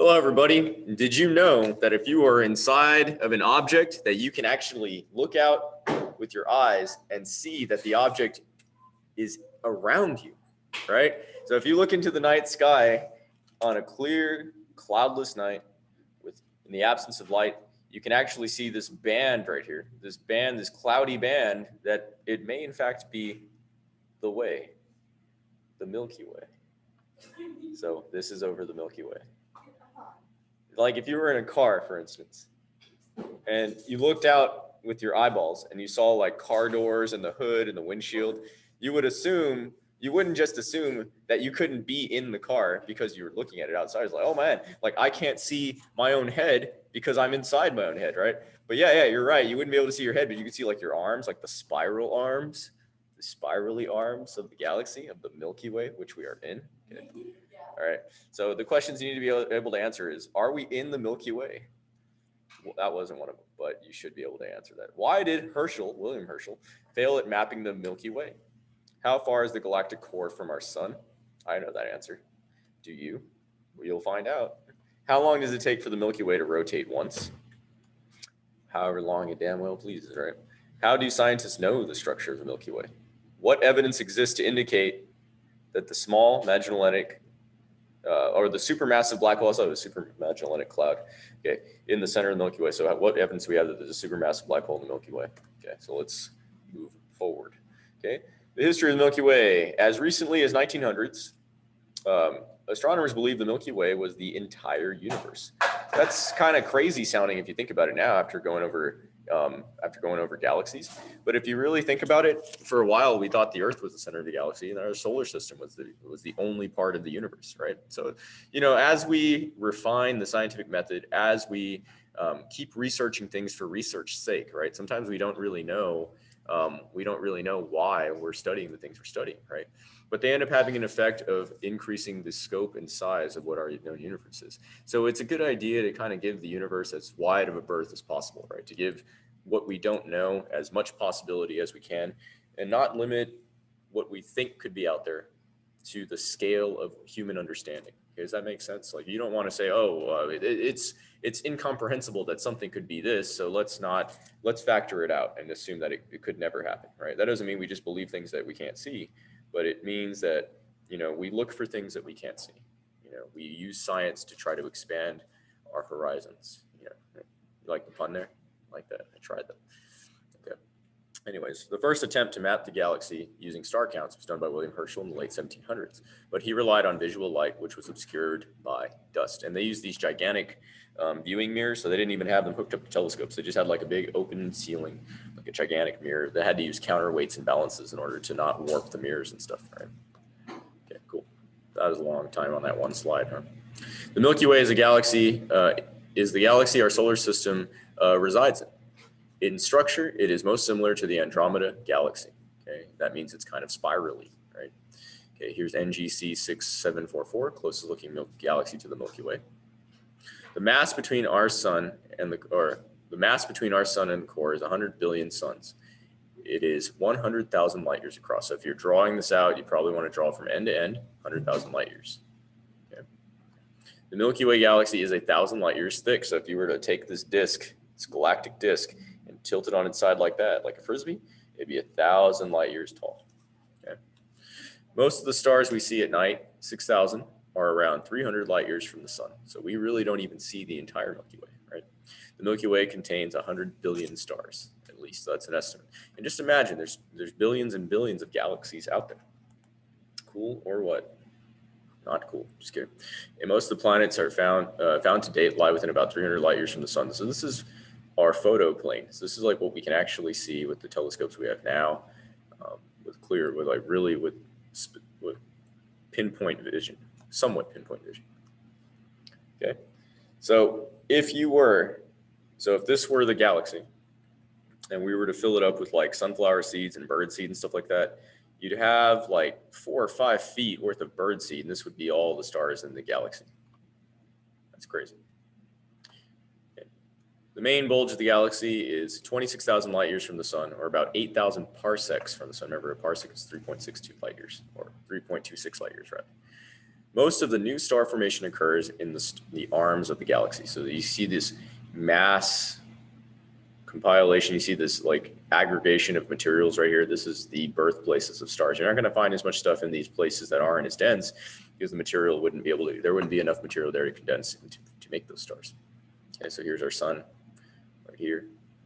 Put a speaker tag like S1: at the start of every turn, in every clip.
S1: Hello, everybody. Did you know that if you are inside of an object that you can actually look out with your eyes and see that the object is around you, right? So if you look into the night sky on a clear, cloudless night in the absence of light, you can actually see this band right here, this cloudy band that it may in fact be the way, the Milky Way. So this is over the Milky Way. Like if you were in a car, for instance, and you looked out with your eyeballs and you saw like car doors and the hood and the windshield, you wouldn't just assume that you couldn't be in the car because you were looking at it outside. It's like, oh man, like I can't see my own head because I'm inside my own head, right? But yeah, you're right. You wouldn't be able to see your head, but you could see like your arms, like the spirally arms of the galaxy, of the Milky Way, which we are in. Okay. All right. So the questions you need to be able to answer is, are we in the Milky Way? Well, that wasn't one of them, but you should be able to answer that. Why did William Herschel, fail at mapping the Milky Way? How far is the galactic core from our sun? I know that answer. Do you? Well, you'll find out. How long does it take for the Milky Way to rotate once? However long it damn well pleases, right? How do scientists know the structure of the Milky Way? What evidence exists to indicate that the small Magellanic or the supermassive black hole, the supermagellanic cloud, okay, in the center of the Milky Way. So what evidence do we have that there's a supermassive black hole in the Milky Way? Okay, so let's move forward. Okay, the history of the Milky Way. As recently as 1900s, astronomers believed the Milky Way was the entire universe. That's kind of crazy sounding if you think about it now after going over galaxies. But if you really think about it, for a while we thought the Earth was the center of the galaxy, and our solar system was the only part of the universe, right? So, as we refine the scientific method, as we keep researching things for research's sake, right? Sometimes we don't really know why we're studying the things we're studying, right? But they end up having an effect of increasing the scope and size of what our known universe is. So it's a good idea to kind of give the universe as wide of a berth as possible, right? To give what we don't know as much possibility as we can, and not limit what we think could be out there to the scale of human understanding. Okay, does that make sense? Like, you don't want to say, it's incomprehensible that something could be this, so let's factor it out and assume that it could never happen, right? That doesn't mean we just believe things that we can't see, but it means that, we look for things that we can't see. We use science to try to expand our horizons. You like the pun there? I like that. I tried that. Okay. Anyways, the first attempt to map the galaxy using star counts was done by William Herschel in the late 1700s, but he relied on visual light, which was obscured by dust. And they used these gigantic viewing mirrors, so they didn't even have them hooked up to telescopes. They just had like a big open ceiling, like a gigantic mirror. They had to use counterweights and balances in order to not warp the mirrors and stuff, right? Okay, cool. That was a long time on that one slide, huh? The Milky Way is the galaxy our solar system resides in. In structure, it is most similar to the Andromeda galaxy. Okay, that means it's kind of spirally, right? Okay, here's NGC 6744, closest looking galaxy to the Milky Way. The mass between our sun and the core is 100 billion suns. It is 100,000 light years across. So if you're drawing this out, you probably want to draw from end to end, 100,000 light years. Okay. The Milky Way galaxy is 1,000 light years thick. So if you were to take this galactic disk, and tilt it on its side like that, like a Frisbee, it'd be 1,000 light years tall. Okay. Most of the stars we see at night, 6,000, are around 300 light years from the sun. So we really don't even see the entire Milky Way, right? The Milky Way contains 100 billion stars, at least. So that's an estimate. And just imagine there's billions and billions of galaxies out there. Cool or what? Not cool. Just kidding. And most of the planets are found to date lie within about 300 light years from the sun. So this is our photo plane. So this is like what we can actually see with the telescopes we have now, with pinpoint vision, somewhat pinpoint vision. Okay. So if this were the galaxy and we were to fill it up with like sunflower seeds and bird seed and stuff like that, you'd have like 4 or 5 feet worth of bird seed, and this would be all the stars in the galaxy. That's crazy. The main bulge of the galaxy is 26,000 light years from the sun, or about 8,000 parsecs from the sun. Remember, a parsec is 3.62 light years, or 3.26 light years, rather. Most of the new star formation occurs in the arms of the galaxy. So you see this mass compilation, you see this like aggregation of materials right here. This is the birthplaces of stars. You're not going to find as much stuff in these places that aren't as dense because the material wouldn't be able to, there wouldn't be enough material there to condense to make those stars. Okay, so here's our sun right here.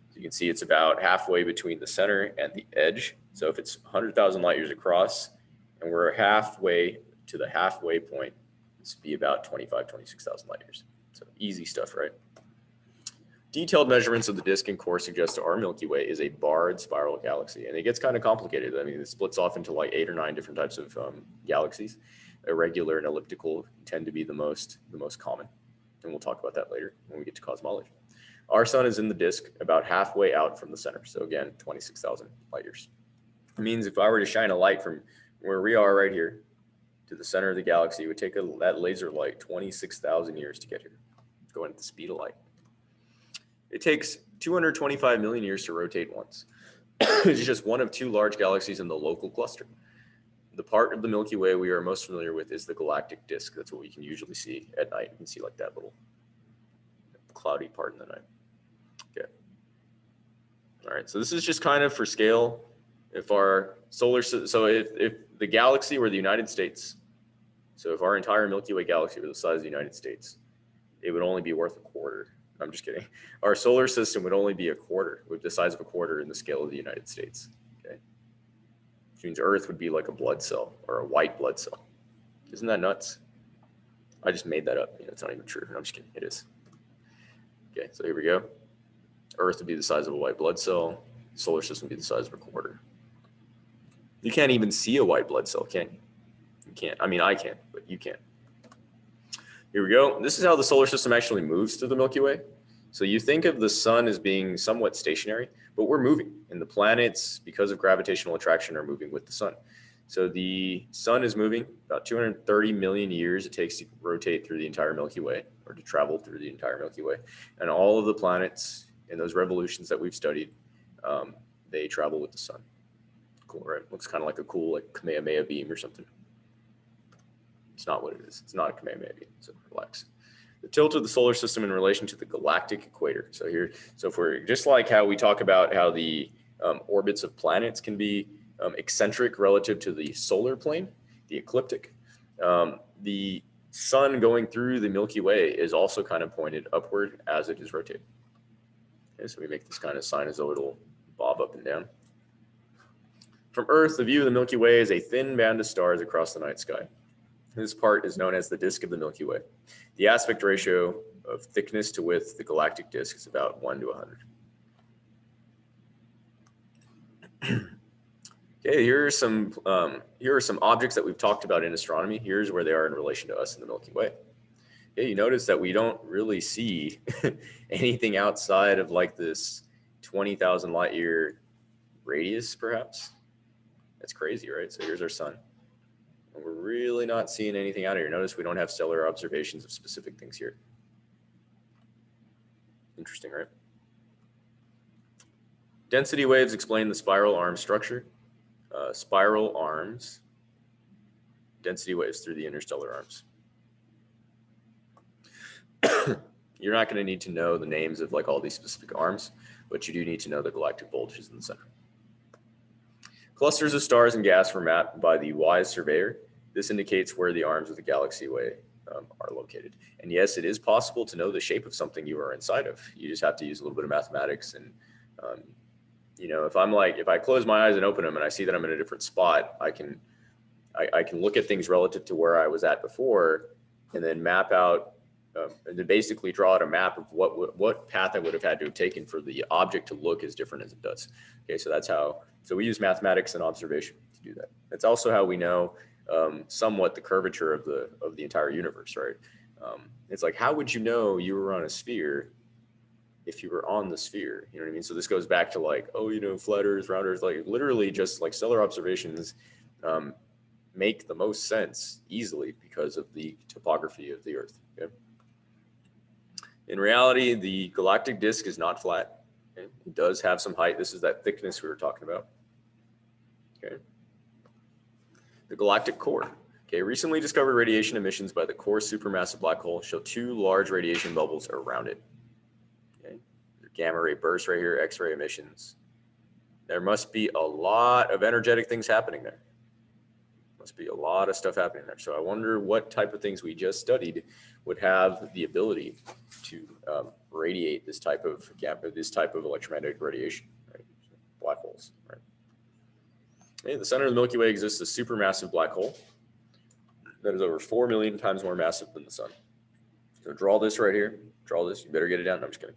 S1: So you can see it's about halfway between the center and the edge. So if it's 100,000 light years across and we're halfway to the halfway point, this would be about 26,000 light years. So easy stuff, right? Detailed measurements of the disk and core suggest our Milky Way is a barred spiral galaxy, and it gets kind of complicated. I mean, it splits off into like 8 or 9 different types of galaxies. Irregular and elliptical tend to be the most common, and we'll talk about that later when we get to cosmology. Our sun is in the disk about halfway out from the center, so again, 26,000 light years. It means if I were to shine a light from where we are right here to the center of the galaxy, it would take that laser light 26,000 years to get here, going at the speed of light. It takes 225 million years to rotate once. It's just one of 2 large galaxies in the local cluster. The part of the Milky Way we are most familiar with is the galactic disk. That's what we can usually see at night. You can see like that little cloudy part in the night. Okay. All right, so this is just kind of for scale. If our solar system, so if the galaxy were the United States, so if our entire Milky Way galaxy were the size of the United States, it would only be worth a quarter. I'm just kidding. Our solar system would only be a quarter, with the size of a quarter in the scale of the United States. Okay, which means Earth would be like a blood cell or a white blood cell. Isn't that nuts? I just made that up. You know, it's not even true. I'm just kidding. It is. Okay, so here we go. Earth would be the size of a white blood cell. Solar system would be the size of a quarter. You can't even see a white blood cell, can you? You can't. I mean, I can, but you can't. Here we go. This is how the solar system actually moves through the Milky Way. So you think of the sun as being somewhat stationary, but we're moving, and the planets, because of gravitational attraction, are moving with the sun. So the sun is moving about 230 million years it takes to rotate through the entire Milky Way, or to travel through the entire Milky Way. And all of the planets in those revolutions that we've studied, they travel with the sun. Cool, right? Looks kind of like a cool like Kamehameha beam or something. It's not what it is. It's not a Kamehameha beam, so relax. The tilt of the solar system in relation to the galactic equator. So here, so if we're just like how we talk about how the orbits of planets can be eccentric relative to the solar plane, the ecliptic, the sun going through the Milky Way is also kind of pointed upward as it is rotating. Okay, so we make this kind of sinusoidal bob up and down. From Earth, the view of the Milky Way is a thin band of stars across the night sky. This part is known as the disk of the Milky Way. The aspect ratio of thickness to width of the galactic disk is about 1 to 100. Okay, here are some objects that we've talked about in astronomy. Here's where they are in relation to us in the Milky Way. Okay, you notice that we don't really see anything outside of like this 20,000 light year radius, perhaps. That's crazy, right? So here's our sun. And we're really not seeing anything out here. Notice we don't have stellar observations of specific things here. Interesting, right? Density waves explain the spiral arm structure. Spiral arms, density waves through the interstellar arms. You're not going to need to know the names of like all these specific arms, but you do need to know the galactic bulges in the center. Clusters of stars and gas were mapped by the WISE surveyor. This indicates where the arms of the galaxy way are located. And yes, it is possible to know the shape of something you are inside of. You just have to use a little bit of mathematics. And, you know, if I close my eyes and open them and I see that I'm in a different spot, I can look at things relative to where I was at before and then map out and then basically draw out a map of what path I would have had to have taken for the object to look as different as it does. Okay, so that's how, so we use mathematics and observation to do that. That's also how we know somewhat the curvature of the entire universe, right? It's like, how would you know you were on a sphere if you were on the sphere? You know what I mean? So this goes back to like, oh, you know, flat earth, round earth, like literally just like stellar observations make the most sense easily because of the topography of the earth. Okay? In reality, the galactic disk is not flat. Okay? It does have some height. This is that thickness we were talking about. Okay. The galactic core. Okay, recently discovered radiation emissions by the core supermassive black hole show two large radiation bubbles around it. Okay, gamma ray bursts right here, X-ray emissions. There must be a lot of energetic things happening there. Must be a lot of stuff happening there. So I wonder what type of things we just studied would have the ability to radiate this type of electromagnetic radiation, right? Black holes, right? Okay, the center of the Milky Way exists a supermassive black hole that is over 4 million times more massive than the sun. So draw this right here. Draw this. You better get it down. No, I'm just kidding.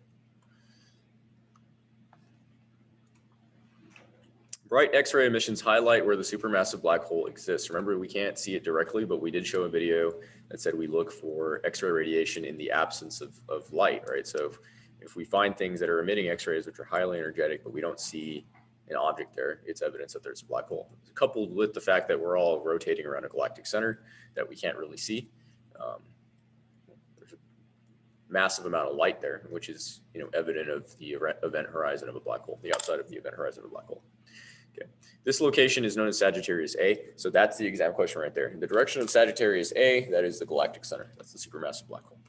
S1: Bright X-ray emissions highlight where the supermassive black hole exists. Remember, we can't see it directly, but we did show a video that said we look for X-ray radiation in the absence of light, right? So if we find things that are emitting X-rays, which are highly energetic, but we don't see an object there, it's evidence that there's a black hole. Coupled with the fact that we're all rotating around a galactic center that we can't really see, there's a massive amount of light there, which is evident of the event horizon of a black hole, the outside of the event horizon of a black hole. Okay. This location is known as Sagittarius A. So that's the exam question right there. The direction of Sagittarius A, that is the galactic center. That's the supermassive black hole.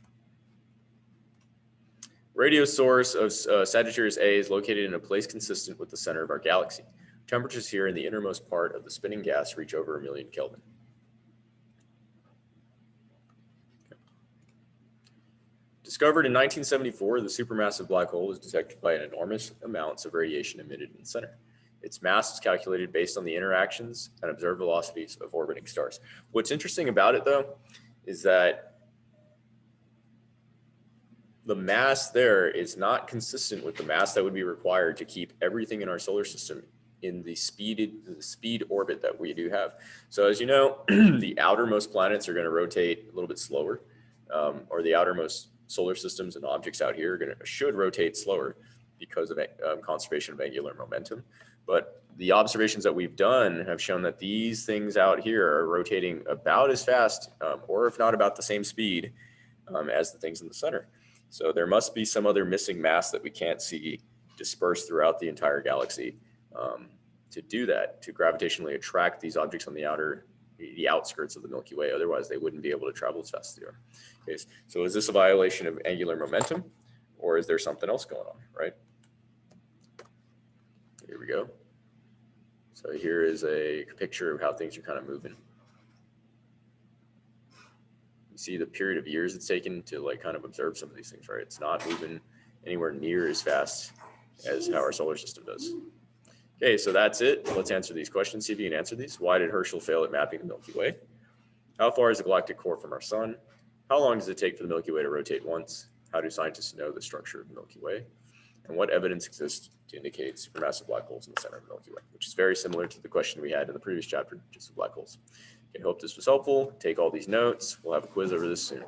S1: Radio source of Sagittarius A is located in a place consistent with the center of our galaxy. Temperatures here in the innermost part of the spinning gas reach over 1 million Kelvin. Okay. Discovered in 1974, the supermassive black hole was detected by an enormous amounts of radiation emitted in the center. Its mass is calculated based on the interactions and observed velocities of orbiting stars. What's interesting about it, though, is that the mass there is not consistent with the mass that would be required to keep everything in our solar system in the speed orbit that we do have. So as you know, the outermost planets are going to rotate a little bit slower, or the outermost solar systems and objects out here should rotate slower because of conservation of angular momentum. But the observations that we've done have shown that these things out here are rotating about as fast, or if not about the same speed as the things in the center. So there must be some other missing mass that we can't see dispersed throughout the entire galaxy to do that, to gravitationally attract these objects on the outskirts of the Milky Way. Otherwise, they wouldn't be able to travel as fast as they are. Okay, so is this a violation of angular momentum, or is there something else going on, right? Here we go. So here is a picture of how things are kind of moving. You see the period of years it's taken to kind of observe some of these things, right? It's not moving anywhere near as fast as how our solar system does. Okay, so that's it. Let's answer these questions, see if you can answer these. Why did Herschel fail at mapping the Milky Way? How far is the galactic core from our sun? How long does it take for the Milky Way to rotate once? How do scientists know the structure of the Milky Way? And what evidence exists to indicate supermassive black holes in the center of the Milky Way, which is very similar to the question we had in the previous chapter, just the black holes. Okay, hope this was helpful. Take all these notes. We'll have a quiz over this soon.